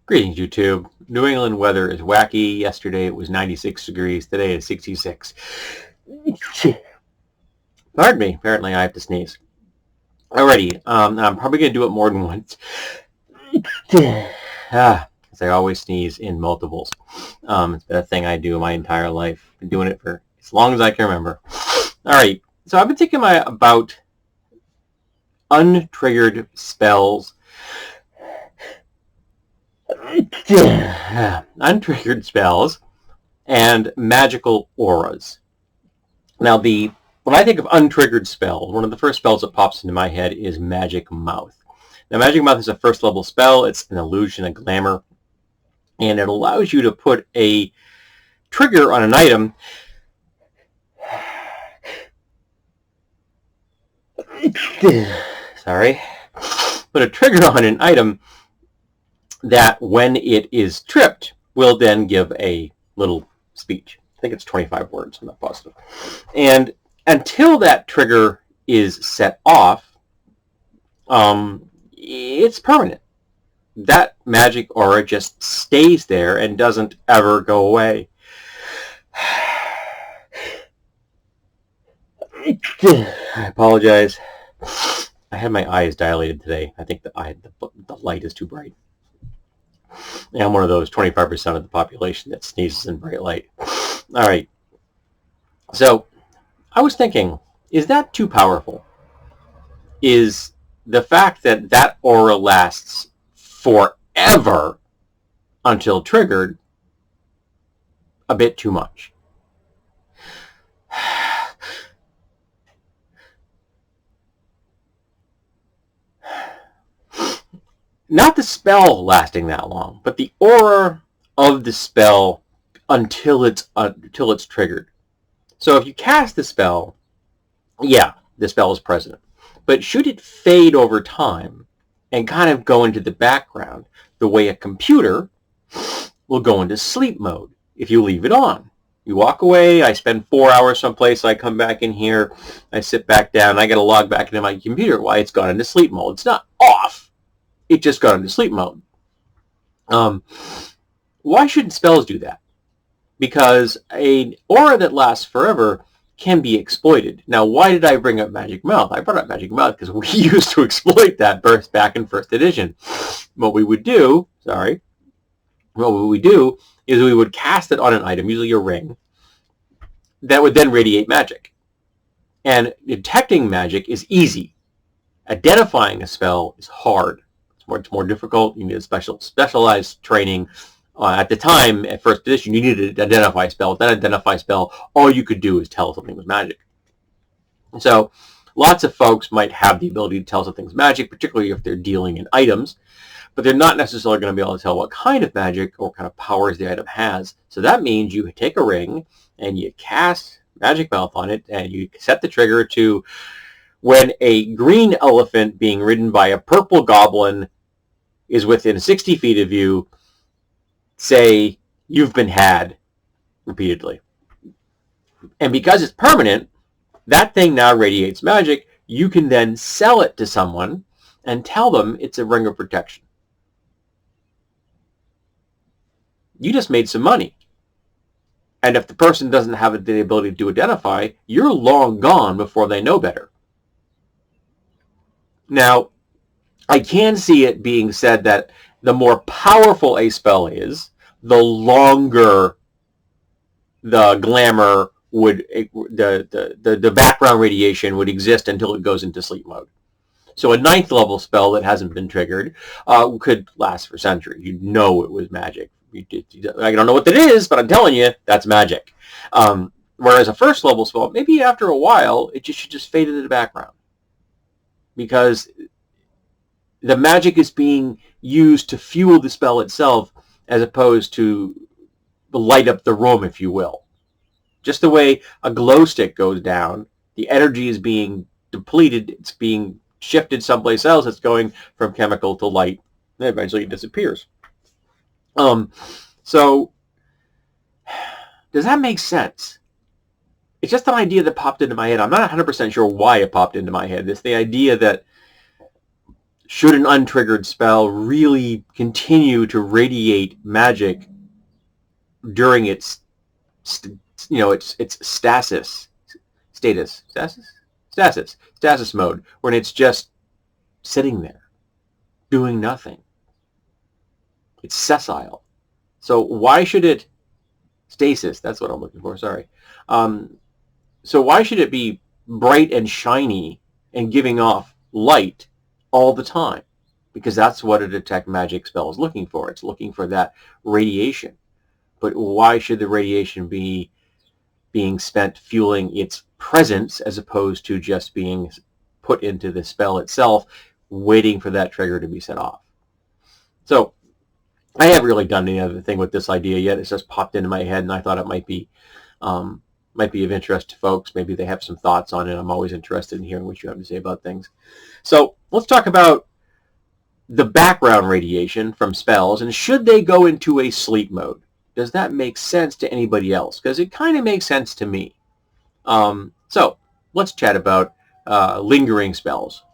Greetings, YouTube. New England weather is wacky. Yesterday it was 96 degrees. Today it's 66. Pardon me. Apparently I have to sneeze. Alrighty. I'm probably going to do it more than once. Because I always sneeze in multiples. It's been a thing I do my entire life. Been doing it for as long as I can remember. Alright. So I've been thinking about untriggered spells. Untriggered spells and magical auras. Now, when I think of untriggered spells, one of the first spells that pops into my head is Magic Mouth. Now, Magic Mouth is a first level spell. It's an illusion, a glamour, and it allows you to put a trigger on an item. Sorry. Put a trigger on an item that when it is tripped will then give a little speech. I think it's 25 words, I'm not positive. And until that trigger is set off, it's permanent. That magic aura just stays there and doesn't ever go away. I apologize. I had my eyes dilated today. I think the light is too bright. I'm one of those 25% of the population that sneezes in bright light. All right. So I was thinking, is that too powerful? Is the fact that that aura lasts forever until triggered a bit too much? Not the spell lasting that long, but the aura of the spell until it's triggered. So if you cast the spell, yeah, the spell is present. But should it fade over time and kind of go into the background the way a computer will go into sleep mode if you leave it on? You walk away, I spend 4 hours someplace, I come back in here, I sit back down, I got to log back into my computer. Why? It's gone into sleep mode. It's not off. It just got into sleep mode. Why shouldn't spells do that? Because an aura that lasts forever can be exploited. Now, why did I bring up Magic Mouth? I brought up Magic Mouth because we used to exploit that burst back in first edition. What we would do is we would cast it on an item, usually a ring, that would then radiate magic. And detecting magic is easy. Identifying a spell is hard. It's more difficult. You need a specialized training. At the time, at first edition, you needed to identify a spell. With that identify spell, all you could do is tell something was magic. And so lots of folks might have the ability to tell something's magic, particularly if they're dealing in items, but they're not necessarily going to be able to tell what kind of magic or kind of powers the item has. So that means you take a ring and you cast Magic Mouth on it, and you set the trigger to when a green elephant being ridden by a purple goblin is within 60 feet of you, say, "You've been had," repeatedly. And because it's permanent, that thing now radiates magic. You can then sell it to someone and tell them it's a ring of protection. You just made some money. And if the person doesn't have the ability to identify, you're long gone before they know better. Now, I can see it being said that the more powerful a spell is, the longer the glamour would, the background radiation would exist until it goes into sleep mode. So a 9th level spell that hasn't been triggered could last for centuries. You'd know it was magic. I don't know what that is, but I'm telling you, that's magic. Whereas a 1st level spell, maybe after a while, it should just fade into the background. Because the magic is being used to fuel the spell itself as opposed to light up the room, if you will. Just the way a glow stick goes down, the energy is being depleted, it's being shifted someplace else, it's going from chemical to light, and eventually it disappears. So, does that make sense? It's just an idea that popped into my head. I'm not 100% sure why it popped into my head. It's the idea that should an untriggered spell really continue to radiate magic during its stasis mode, when it's just sitting there doing nothing? It's sessile. So why should it stasis? That's what I'm looking for. Sorry. So why should it be bright and shiny and giving off light all the time? Because that's what a detect magic spell is looking for. It's looking for that radiation. But why should the radiation be being spent fueling its presence as opposed to just being put into the spell itself, waiting for that trigger to be set off? So I haven't really done any other thing with this idea yet. It's just popped into my head, and I thought it might be of interest to folks. Maybe they have some thoughts on it. I'm always interested in hearing what you have to say about things. So let's talk about the background radiation from spells, and should they go into a sleep mode? Does that make sense to anybody else? Because it kind of makes sense to me. So let's chat about lingering spells.